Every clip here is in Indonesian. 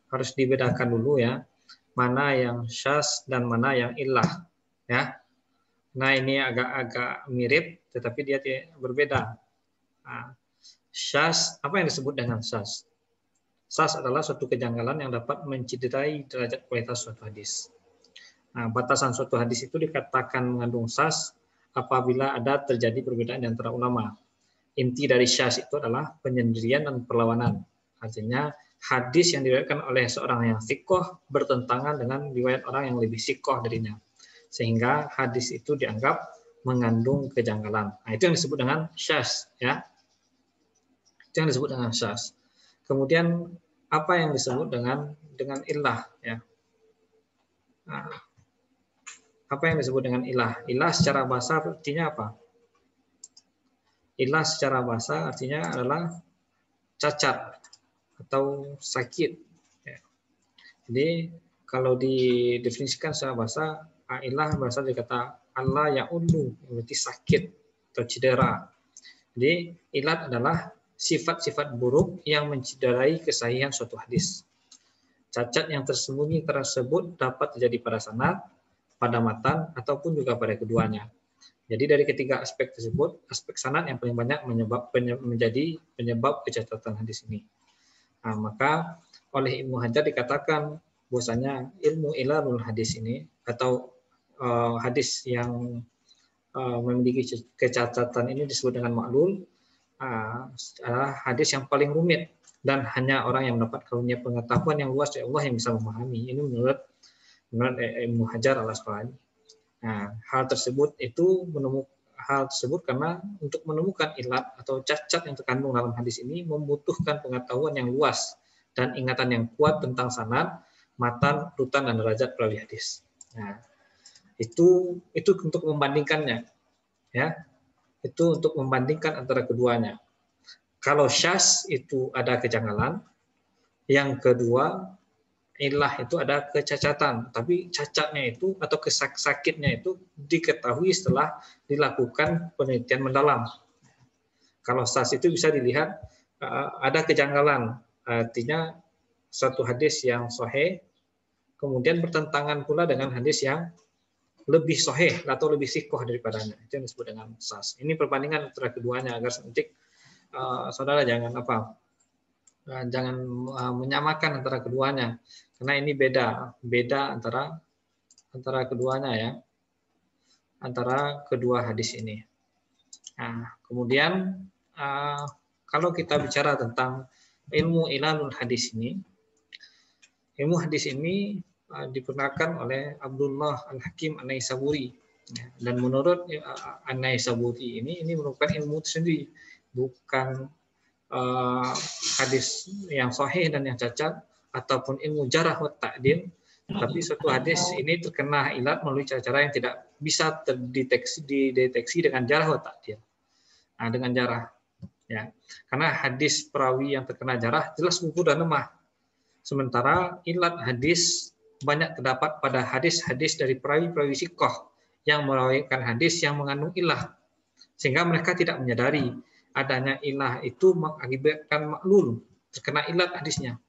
harus dibedakan dulu ya, mana yang syaz dan mana yang illah ya. Nah, ini agak-agak mirip tetapi dia berbeda. Nah, syaz, apa yang disebut dengan syaz? Syaz adalah suatu kejanggalan yang dapat mencederai derajat kualitas suatu hadis. Nah, batasan suatu hadis itu dikatakan mengandung syaz apabila ada terjadi perbedaan di antara ulama. Inti dari syaz itu adalah penyendirian dan perlawanan. Artinya hadis yang diriwayatkan oleh seorang yang sikoh bertentangan dengan riwayat orang yang lebih sikoh darinya. Sehingga hadis itu dianggap mengandung kejanggalan. Nah, itu yang disebut dengan syaz ya. Itu yang disebut dengan syaz. Kemudian apa yang disebut dengan illah ya. Nah, apa yang disebut dengan illah? Illah secara bahasa artinya apa? Illah secara bahasa artinya adalah cacat atau sakit. Ya. Jadi kalau didefinisikan secara bahasa, illah berasal dari kata Allah ya'ullu, berarti sakit atau cedera. Jadi ilat adalah sifat-sifat buruk yang mencederai kesahihan suatu hadis. Cacat yang tersembunyi tersebut dapat terjadi pada sanad, pada matan, ataupun juga pada keduanya. Jadi dari ketiga aspek tersebut, aspek sanad yang paling banyak menjadi penyebab kecacatan hadis ini. Nah, maka oleh Ibnu Hajar dikatakan bahwasanya ilmu ilalul hadis ini atau hadis yang memiliki kecacatan ini disebut dengan maklul, adalah hadis yang paling rumit dan hanya orang yang mendapat karunia pengetahuan yang luas dari Allah yang bisa memahami. Ini menurut Ibnu Hajar al-Asqalani. Nah, hal tersebut karena untuk menemukan ilat atau cacat yang terkandung dalam hadis ini membutuhkan pengetahuan yang luas dan ingatan yang kuat tentang sanad, matan, rutan, dan derajat perawi hadis. Nah, itu untuk membandingkannya, ya. Itu untuk membandingkan antara keduanya. Kalau syaz itu ada kejanggalan, yang kedua illah itu ada kecacatan, tapi cacatnya itu atau sakitnya itu diketahui setelah dilakukan penelitian mendalam. Kalau syaz itu bisa dilihat ada kejanggalan, artinya satu hadis yang sahih kemudian bertentangan pula dengan hadis yang lebih sahih atau lebih sikoh daripadanya. Itu yang disebut dengan syaz. Ini perbandingan antara keduanya agar nanti saudara jangan menyamakan antara keduanya, karena ini beda antara keduanya ya, antara kedua hadis ini. Nah, kemudian kalau kita bicara tentang ilmu ilalul hadis ini, ilmu hadis ini diperkenalkan oleh Abdullah Al-Hakim An-Naisaburi, dan menurut An-Naisaburi ini merupakan ilmu tersendiri, bukan hadis yang sahih dan yang cacat ataupun ilmu jarah wa ta'dil, tapi suatu hadis ini terkena ilat melalui cara-cara yang tidak bisa dideteksi dengan jarah wa ta'dil. Nah, dengan jarah ya. Karena hadis perawi yang terkena jarah jelas gugur dan lemah. Sementara ilat hadis banyak terdapat pada hadis-hadis dari perawi-perawi sikoh yang meriwayatkan hadis yang mengandung ilah, sehingga mereka tidak menyadari adanya ilah itu mengakibatkan maklul, terkena ilat hadisnya.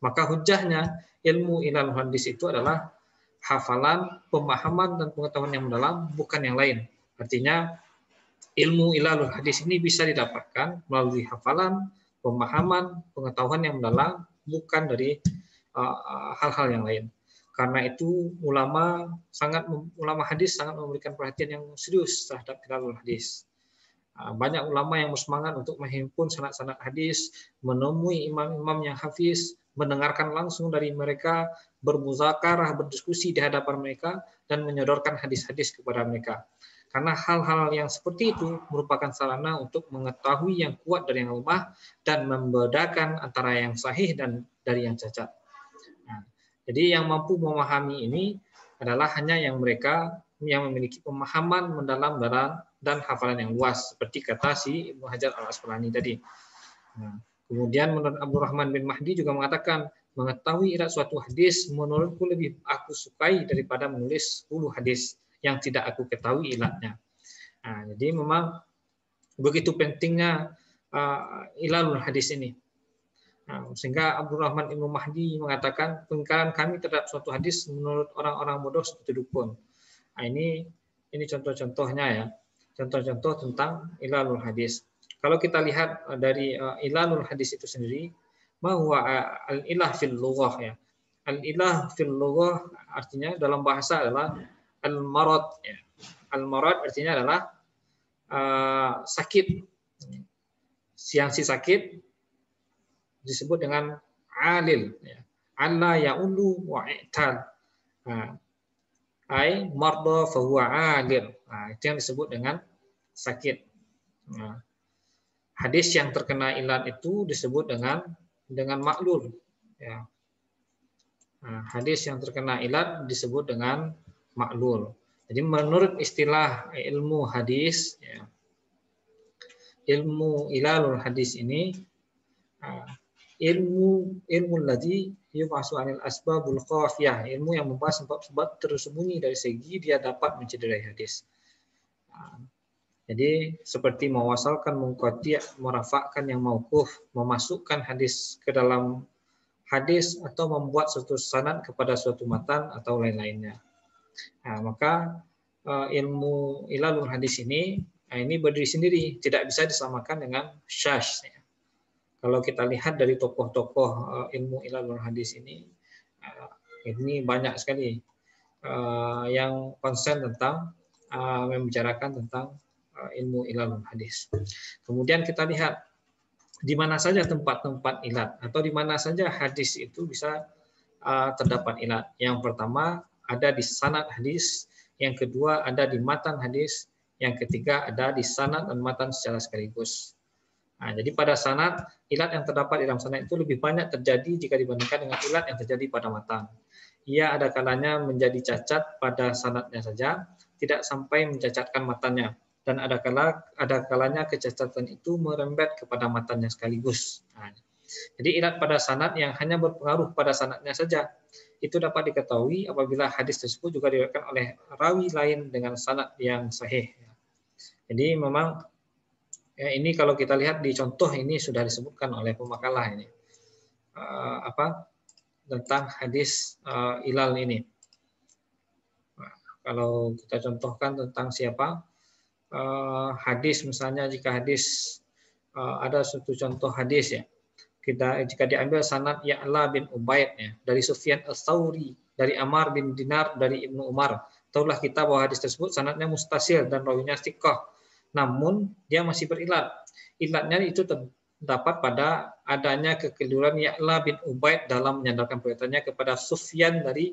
Maka hujahnya ilmu ilal hadis itu adalah hafalan, pemahaman, dan pengetahuan yang mendalam, bukan yang lain. Artinya ilmu ilalul hadis ini bisa didapatkan melalui hafalan, pemahaman, pengetahuan yang mendalam, bukan dari hal-hal yang lain. Karena itu ulama hadis sangat memberikan perhatian yang serius terhadap ilalul hadis. Banyak ulama yang bersemangat untuk menghimpun sanad-sanad hadis, menemui imam-imam yang hafiz, mendengarkan langsung dari mereka, bermuzakarah, berdiskusi di hadapan mereka, dan menyodorkan hadis-hadis kepada mereka. Karena hal-hal yang seperti itu merupakan sarana untuk mengetahui yang kuat dari yang lemah dan membedakan antara yang sahih dan dari yang cacat. Nah, jadi yang mampu memahami ini adalah hanya yang mereka yang memiliki pemahaman mendalam dan hafalan yang luas, seperti kata si Ibnu Hajar al-Asqalani tadi. Nah, kemudian menurut Abdurrahman bin Mahdi juga mengatakan, mengetahui ilat suatu hadis menurutku lebih aku sukai daripada menulis 10 hadis yang tidak aku ketahui ilatnya. Nah, jadi memang begitu pentingnya ilalul hadis ini. Nah, sehingga Abdurrahman Ibnu Mahdi mengatakan pengingkaran kami terhadap suatu hadis menurut orang-orang bodoh seperti dukun. Nah, ini contoh-contohnya ya, contoh-contoh tentang ilalul hadis. Kalau kita lihat dari ilalul hadis itu sendiri, bahwa al-ilah fil lughah ya. Al-ilah fil lughah artinya dalam bahasa adalah al-marad ya. Al-marad artinya adalah sakit. Yang si sakit disebut dengan alil ya. Alla ya'ulu wa i'tal. Nah, ai marda fa huwa alil. Nah, itu yang disebut dengan sakit. Nah, hadis yang terkena ilat itu disebut dengan maklul ya. Nah, hadis yang terkena ilat disebut dengan maklul. Jadi menurut istilah ilmu hadis ya, ilmu ilalul hadis ini ilmu ladzi yubasu anil asbabul khafiyah, ilmu yang membahas sebab-sebab tersembunyi dari segi dia dapat mencederai hadis. Jadi seperti mewasalkan, mengqati', merafakkan yang mauquf, memasukkan hadis ke dalam hadis atau membuat suatu sanad kepada suatu matan atau lain-lainnya. Nah, maka ilmu ilalul hadis ini berdiri sendiri, tidak bisa disamakan dengan syadz. Kalau kita lihat dari tokoh-tokoh ilmu ilalul hadis ini banyak sekali yang konsen tentang membicarakan tentang ilmu ilalul hadis. Kemudian kita lihat di mana saja tempat-tempat ilat atau di mana saja hadis itu bisa terdapat ilat. Yang pertama ada di sanad hadis, yang kedua ada di matan hadis, yang ketiga ada di sanad dan matan secara sekaligus. Nah, jadi pada sanad, ilat yang terdapat di dalam sanad itu lebih banyak terjadi jika dibandingkan dengan ilat yang terjadi pada matan. Ia ada kalanya menjadi cacat pada sanadnya saja, tidak sampai mencacatkan matannya. Dan ada kalanya kecacatan itu merembet kepada matannya sekaligus. Nah, jadi ilat pada sanad yang hanya berpengaruh pada sanadnya saja, itu dapat diketahui apabila hadis tersebut juga diriwayatkan oleh rawi lain dengan sanad yang sahih. Jadi memang ya, ini kalau kita lihat di contoh ini sudah disebutkan oleh pemakalah ini tentang hadis ilal ini. Nah, kalau kita contohkan tentang siapa hadis, misalnya jika hadis ada suatu contoh hadis ya, jika diambil sanad Ya'la bin Ubaid ya, dari Sufyan Ats-Tsauri, dari Ammar bin Dinar, dari Ibnu Umar, tahulah kita bahwa hadis tersebut sanadnya mustasil dan rawinya thiqah. Namun dia masih berilat. Ilatnya itu terdapat pada adanya kekeliruan Ya'la bin Ubaid dalam menyandarkan perkataannya kepada Sufyan dari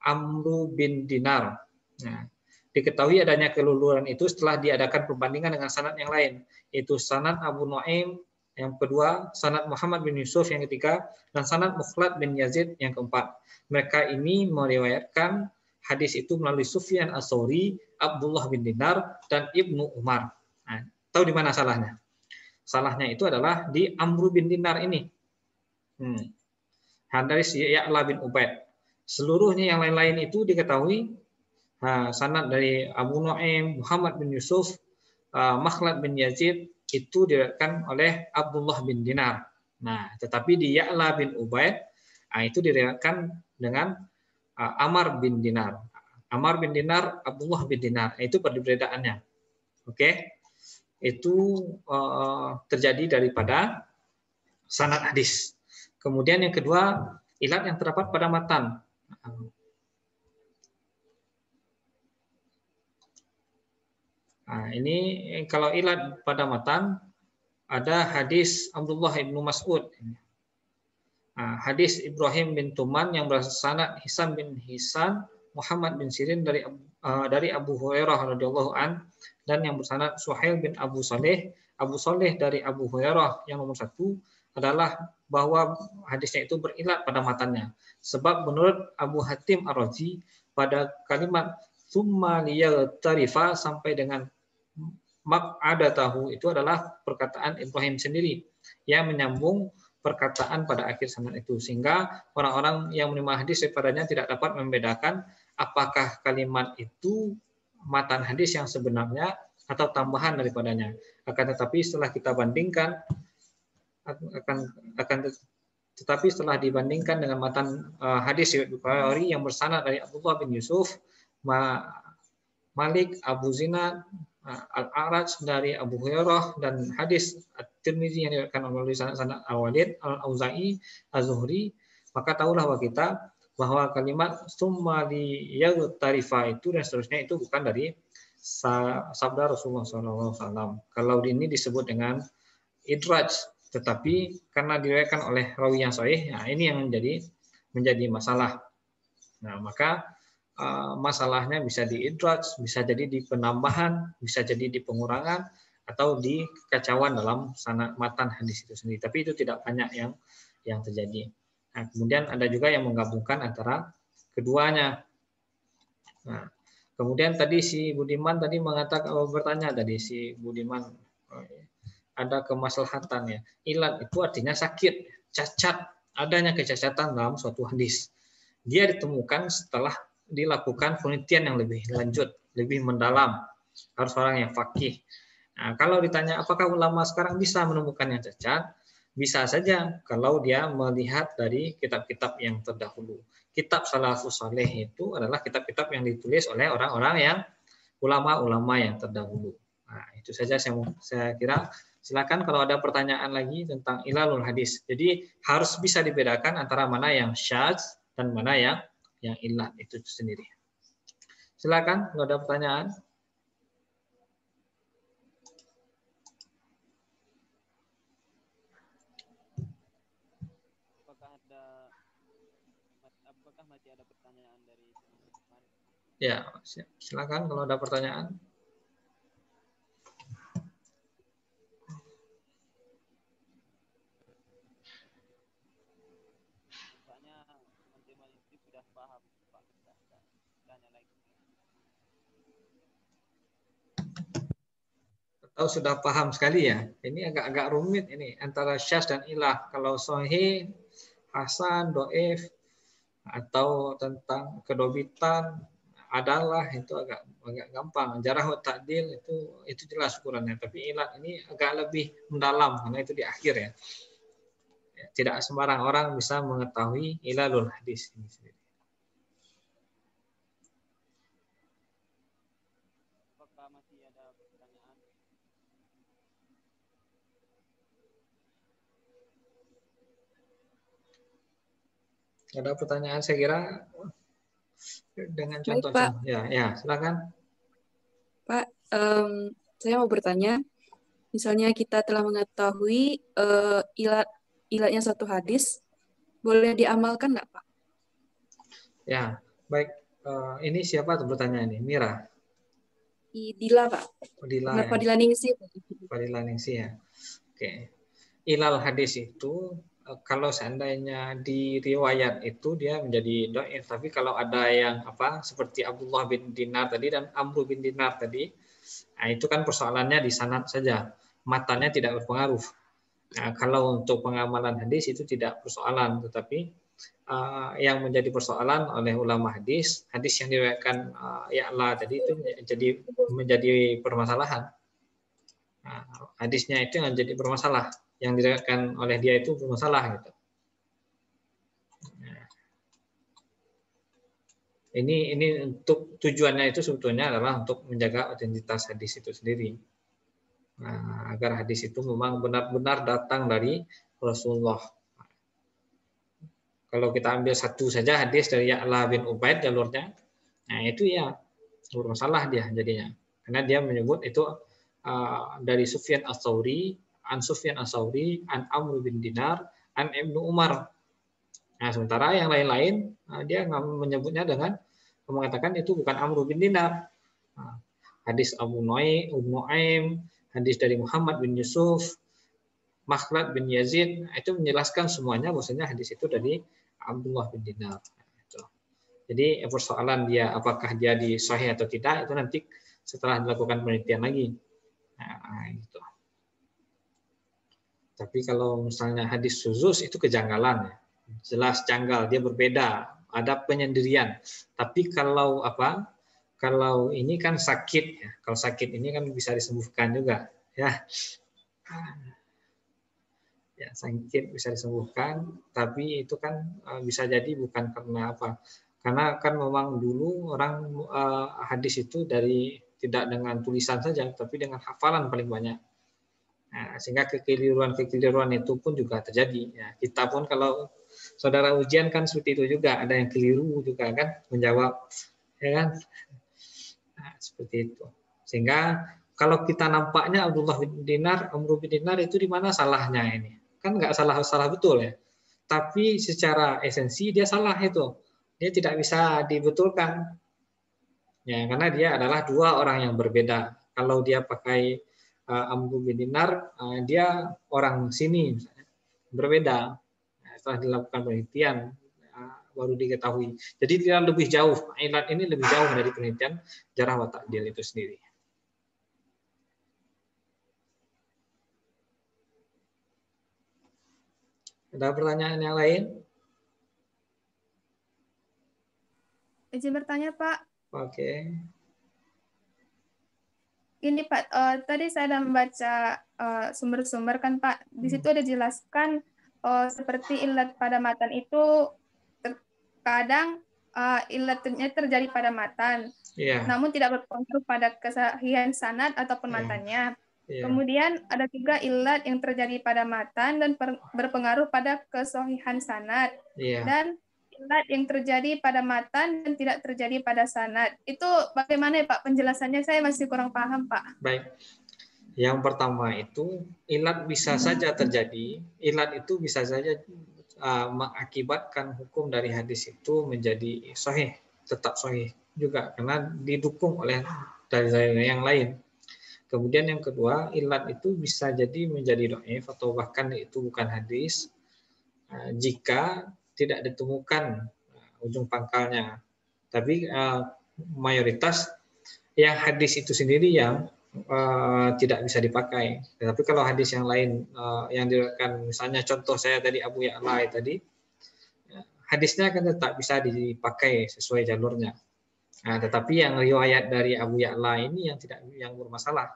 Amru bin Dinar. Nah, diketahui adanya keluluran itu setelah diadakan perbandingan dengan sanad yang lain, yaitu sanad Abu Nuaim yang kedua, sanad Muhammad bin Yusuf yang ketiga, dan sanad Mukhlad bin Yazid yang keempat. Mereka ini meriwayatkan hadis itu melalui Sufyan Ats-Tsauri, Abdullah bin Dinar, dan Ibnu Umar. Nah, tahu di mana salahnya? Salahnya itu adalah di Amru bin Dinar ini. Dari Ya'la bin Ubaid. Seluruhnya yang lain-lain itu diketahui sanad dari Abu Nuaim, Muhammad bin Yusuf, Makhlad bin Yazid itu diriwayatkan oleh Abdullah bin Dinar. Nah, tetapi di Ya'la bin Ubaid itu diriwayatkan dengan Ammar bin Dinar. Ammar bin Dinar, Abdullah bin Dinar. Itu perbedaannya. Oke. Itu terjadi daripada sanad hadis. Kemudian yang kedua, ilat yang terdapat pada matan. Nah, ini kalau ilat pada matan ada hadis Abdullah bin Mas'ud. Hadis Ibrahim bin Tuman yang berasal sanad Hisam bin Hisan, Muhammad bin Sirin dari Abu Hurairah radhiyallahu an, dan yang bersanad Suhail bin Abu Saleh dari Abu Hurairah. Yang nomor satu adalah bahwa hadisnya itu berilat pada matanya. Sebab menurut Abu Hatim Ar-Razi pada kalimat summa liyaghtarifa sampai dengan maq'adatahu itu adalah perkataan Ibrahim sendiri yang menyambung perkataan pada akhir sanad itu, sehingga orang-orang yang menerima hadis daripadanya tidak dapat membedakan apakah kalimat itu matan hadis yang sebenarnya atau tambahan daripadanya. Akan tetapi setelah kita bandingkan Tetapi setelah dibandingkan dengan matan hadis riwayat Bukhari yang bersanad dari Abdullah bin Yusuf, Malik, Abu Zinad, Al-A'raj dari Abu Hurairah, dan hadis At-Tirmizi yang diriwayatkan oleh sanad Al-Walid, Al-Auza'i, Az-Zuhri, maka tahulah kita bahwa kalimat summa liyaghtarifa itu dan seterusnya itu bukan dari sabda Rasulullah SAW. Kalau ini disebut dengan idraj, tetapi karena diriwayatkan oleh rawi yang sahih, nah ini yang menjadi masalah. Nah, maka masalahnya bisa di idraj, bisa jadi di penambahan, bisa jadi di pengurangan, atau di kekacauan dalam sanad matan hadis itu sendiri. Tapi itu tidak banyak yang terjadi. Nah, kemudian ada juga yang menggabungkan antara keduanya. Nah, kemudian tadi si Budiman tadi mengatakan, bertanya tadi si Budiman, ada kemaslahatan ya. Ilat itu artinya sakit, cacat, adanya kecacatan dalam suatu hadis. Dia ditemukan setelah dilakukan penelitian yang lebih lanjut, lebih mendalam. Harus orang yang faqih. Nah, kalau ditanya apakah ulama sekarang bisa menemukan yang cacat, bisa saja kalau dia melihat dari kitab-kitab yang terdahulu. Kitab Salafus Saleh itu adalah kitab-kitab yang ditulis oleh orang-orang yang ulama-ulama yang terdahulu. Nah, itu saja saya kira. Silakan kalau ada pertanyaan lagi tentang ilalul hadis. Jadi harus bisa dibedakan antara mana yang syadz dan mana yang ilah itu sendiri. Silakan kalau ada pertanyaan. Apakah masih ada pertanyaan dari teman-teman? Ya, silakan kalau ada pertanyaan. Teman-teman itu sudah paham, Pak. Tanya lagi. Atau sudah paham sekali ya? Ini agak-agak rumit ini antara syadz dan ilah. Kalau sahih, hasan, doif, atau tentang kedobitan adalah itu agak gampang. Jarah ta'dil itu jelas ukurannya. Tapi ilah ini agak lebih mendalam karena itu di akhir ya. Tidak sembarang orang bisa mengetahui ilalul hadis ini sendiri. Apakah masih ada pertanyaan? Ada pertanyaan saya kira dengan contoh. Baik, Pak. Ya, silakan. Pak, saya mau bertanya, misalnya kita telah mengetahui ilatnya satu hadis, boleh diamalkan nggak, Pak? Ya, baik. Ini siapa tuh bertanya ini? Mira. Dila, Pak. Dila ya. Fadila Ningsi. Fadila Ningsi ya. Oke. Ilal hadis itu kalau seandainya di riwayat itu dia menjadi dhaif, tapi kalau ada yang seperti Abdullah bin Dinar tadi dan Amr bin Dinar tadi, nah itu kan persoalannya di sanad saja, matanya tidak berpengaruh. Nah, kalau untuk pengamalan hadis itu tidak persoalan, tetapi yang menjadi persoalan oleh ulama hadis yang diriwayatkan Ya'la tadi itu menjadi permasalahan. Nah, hadisnya itu yang jadi bermasalah, yang diriwayatkan oleh dia itu bermasalah gitu. Nah, ini untuk tujuannya itu sebetulnya adalah untuk menjaga otentitas hadis itu sendiri. Nah, agar hadis itu memang benar-benar datang dari Rasulullah. Kalau kita ambil satu saja hadis dari Ya'la bin Ubaid jalurnya, nah itu ya bermasalah dia jadinya. Karena dia menyebut itu dari Sufyan Ats-Tsauri, an Amr bin Dinar, an Ibnu Umar. Nah, sementara yang lain-lain dia menyebutnya dengan mengatakan itu bukan Amr bin Dinar. Nah, hadis Abu Nuaim, hadis dari Muhammad bin Yusuf, Makhlad bin Yazid, itu menjelaskan semuanya bahwasanya hadis itu dari Abdullah bin Dinar. Jadi persoalan dia apakah dia di sahih atau tidak itu nanti setelah dilakukan penelitian lagi. Nah, gitu. Tapi kalau misalnya hadis suzuz itu kejanggalan ya. Jelas janggal, dia berbeda, ada penyendirian. Tapi kalau Kalau ini kan sakit ya. Kalau sakit ini kan bisa disembuhkan juga ya. Ya, sakit bisa disembuhkan, tapi itu kan bisa jadi bukan karena apa? Karena kan memang dulu orang hadis itu dari tidak dengan tulisan saja, tapi dengan hafalan paling banyak. Nah, sehingga kekeliruan itu pun juga terjadi. Ya, kita pun kalau saudara ujian kan seperti itu juga, ada yang keliru juga kan menjawab, ya kan? Nah, seperti itu. Sehingga kalau kita nampaknya Abdullah bin Dinar, Amr bin Dinar itu di mana salahnya ini? Kan nggak salah betul ya. Tapi secara esensi dia salah itu. Dia tidak bisa dibetulkan. Ya, karena dia adalah dua orang yang berbeda. Kalau dia pakai Amr bin Dinar, dia orang sini misalnya, berbeda. Nah, setelah dilakukan penelitian baru diketahui. Jadi dia lebih jauh. Ilat ini lebih jauh dari penelitian jarah wa ta'dil itu sendiri. Ada pertanyaan yang lain? Izin bertanya, Pak. Oke. Ini Pak, tadi saya sudah membaca sumber-sumber kan Pak. Di situ ada jelaskan seperti ilat pada matan itu terkadang ilatnya terjadi pada matan, namun tidak berpengaruh pada kesahihan sanad ataupun matannya. Kemudian ada juga ilat yang terjadi pada matan dan berpengaruh pada kesahihan sanad. Dan ilat yang terjadi pada matan dan tidak terjadi pada sanad. Itu bagaimana ya Pak penjelasannya? Saya masih kurang paham Pak. Baik. Yang pertama itu ilat bisa saja terjadi. Ilat itu bisa saja mengakibatkan hukum dari hadis itu menjadi sahih, tetap sahih juga karena didukung oleh dari yang lain. Kemudian yang kedua, ilat itu bisa jadi menjadi dhaif atau bahkan itu bukan hadis jika tidak ditemukan ujung pangkalnya. Tapi mayoritas yang hadis itu sendiri yang tidak bisa dipakai. Tapi kalau hadis yang lain yang diriwayatkan, misalnya contoh saya tadi Abu Ya'la tadi, hadisnya kan tetap bisa dipakai sesuai jalurnya. Nah, tetapi yang riwayat dari Abu Ya'la ini yang bermasalah.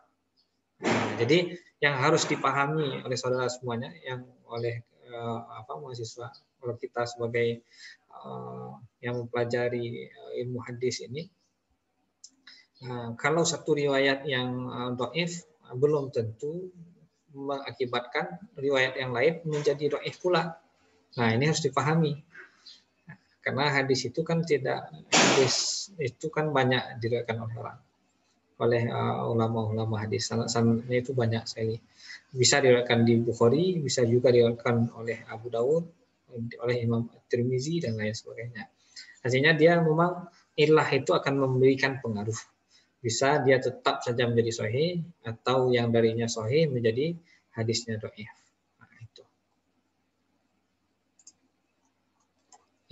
Nah, jadi yang harus dipahami oleh saudara semuanya, yang oleh mahasiswa, oleh kita sebagai yang mempelajari ilmu hadis ini, kalau satu riwayat yang dhaif belum tentu mengakibatkan riwayat yang lain menjadi dhaif pula. Nah, ini harus dipahami. Karena hadis itu kan banyak diriwayatkan oleh orang, oleh ulama-ulama hadis. Sanadnya itu banyak sekali. Bisa diriwayatkan di Bukhari, bisa juga diriwayatkan oleh Abu Dawud, oleh Imam Tirmizi dan lain sebagainya. Artinya dia memang ilah itu akan memberikan pengaruh. Bisa dia tetap saja menjadi sahih atau yang darinya sahih menjadi hadisnya dhaif.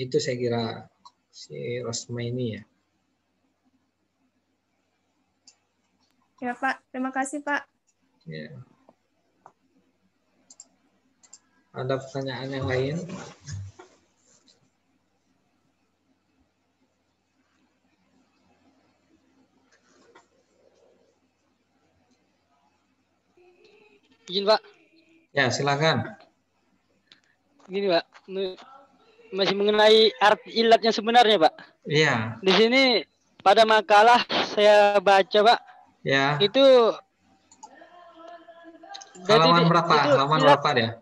Itu saya kira si Rosma ini ya. Ya Pak, terima kasih Pak. Ya. Ada pertanyaan yang lain? Izin Pak. Ya silakan. Gini Pak, masih mengenai arti ilatnya sebenarnya Pak. Iya. Di sini pada makalah saya baca Pak. Ya. Itu halaman berapa? Itu halaman berapa dia?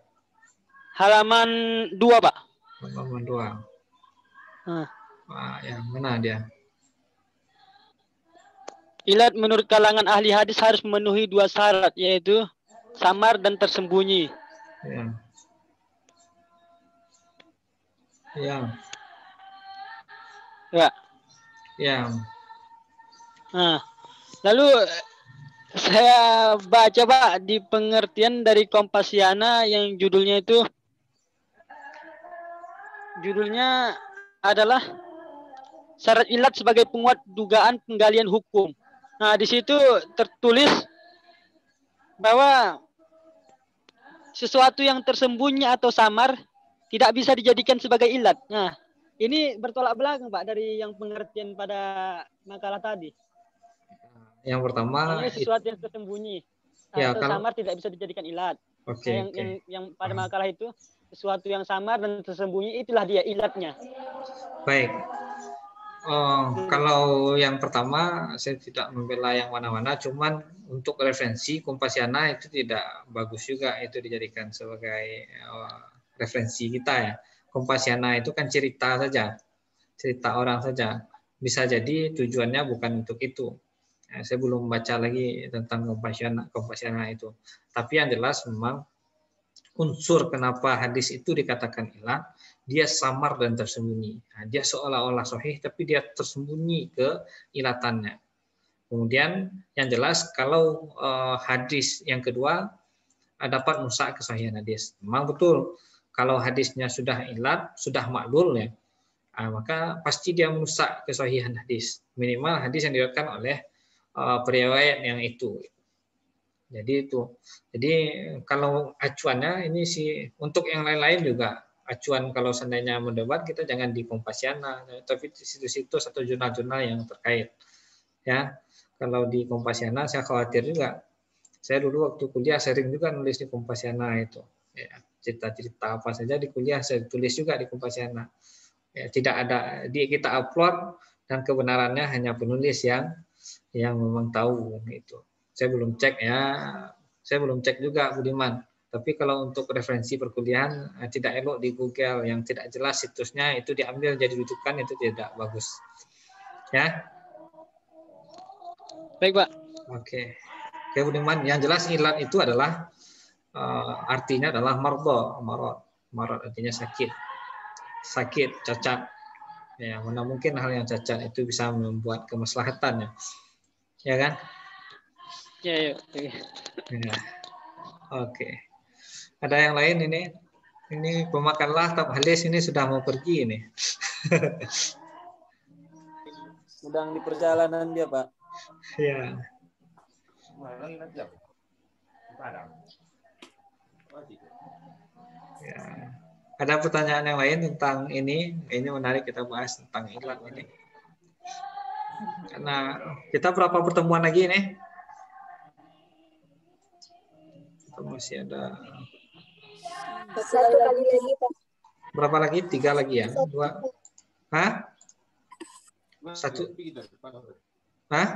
Halaman 2 Pak. Halaman 2. Yang mana dia? Ilat menurut kalangan ahli hadis harus memenuhi 2 syarat, yaitu samar dan tersembunyi. Ya. Ya. Ya. Ya. Nah, lalu saya baca Pak di pengertian dari Kompasiana yang judulnya adalah syarat ilat sebagai penguat dugaan penggalian hukum. Nah, di situ tertulis bahwa sesuatu yang tersembunyi atau samar tidak bisa dijadikan sebagai ilat. Nah, ini bertolak belakang Pak dari yang pengertian pada makalah tadi. Yang pertama, sesuatu yang tersembunyi atau samar tidak bisa dijadikan ilat. Oke, Nah, oke. yang pada makalah itu sesuatu yang samar dan tersembunyi, itulah dia ilatnya. Baik. Kalau yang pertama saya tidak membela yang mana-mana, cuman untuk referensi Kompasiana itu tidak bagus juga itu dijadikan sebagai referensi kita ya. Kompasiana itu kan cerita saja, cerita orang saja. Bisa jadi tujuannya bukan untuk itu. Saya belum baca lagi tentang Kompasiana itu. Tapi yang jelas memang unsur kenapa hadis itu dikatakan ilat, dia samar dan tersembunyi. Nah, dia seolah-olah sahih tapi dia tersembunyi ke ilatannya. Kemudian yang jelas kalau hadis yang kedua dapat merusak kesahihan hadis. Memang betul kalau hadisnya sudah ilat, sudah maklul ya, maka pasti dia merusak kesahihan hadis. Minimal hadis yang diriwayatkan oleh periwayat yang itu. Jadi itu. Jadi kalau acuannya ini sih untuk yang lain-lain juga acuan kalau seandainya mendebat kita jangan di Kompasiana, tapi di situs-situs atau jurnal-jurnal yang terkait. Ya, kalau di Kompasiana saya khawatir juga. Saya dulu waktu kuliah sering juga nulis di Kompasiana itu. Ya, cerita-cerita apa saja di kuliah saya tulis juga di Kompasiana. Ya, tidak ada kita upload dan kebenarannya hanya penulis yang memang tahu itu. Saya belum cek ya, saya belum cek juga Budiman. Tapi kalau untuk referensi perkuliahan tidak elok di Google yang tidak jelas situsnya itu diambil jadi rujukan, itu tidak bagus. Ya. Baik, Pak. Oke. Oke Budiman, yang jelas ilat itu adalah artinya adalah marad artinya sakit, cacat. Ya, mana mungkin hal yang cacat itu bisa membuat kemaslahatan ya. Ya kan? Ya. Ya. Oke. Ada yang lain ini? Ini pemakanlah tab halis ini sudah mau pergi ini. Sedang di perjalanan dia, Pak. Ya. Ya. Ada pertanyaan yang lain tentang ini? Ini menarik kita bahas tentang ilat ini. Karena kita berapa pertemuan lagi nih? Kita masih ada 1 kali lagi, Pak. berapa lagi? 3 lagi ya? 2? Hah? 1? Hah?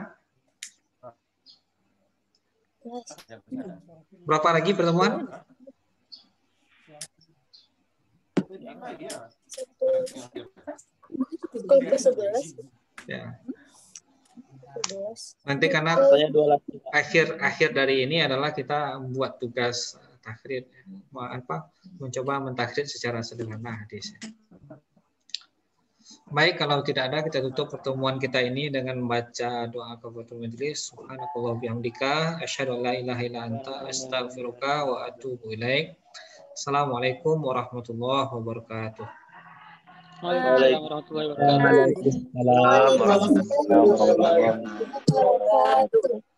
Berapa lagi pertemuan? Kalau 11. Ya. Nanti karena akhir dari ini adalah kita buat tugas takhrid, mencoba mentakhrid secara sederhana hadis. Baik, kalau tidak ada kita tutup pertemuan kita ini dengan membaca doa kafaratul majelis. Subhanakallah bihamdika asyhadu an la ilaha illa anta astaghfiruka wa atubu ilaik. Assalamualaikum warahmatullahi wabarakatuh. Waalaikumsalam warahmatullahi wabarakatuh. Waalaikumsalam warahmatullahi wabarakatuh.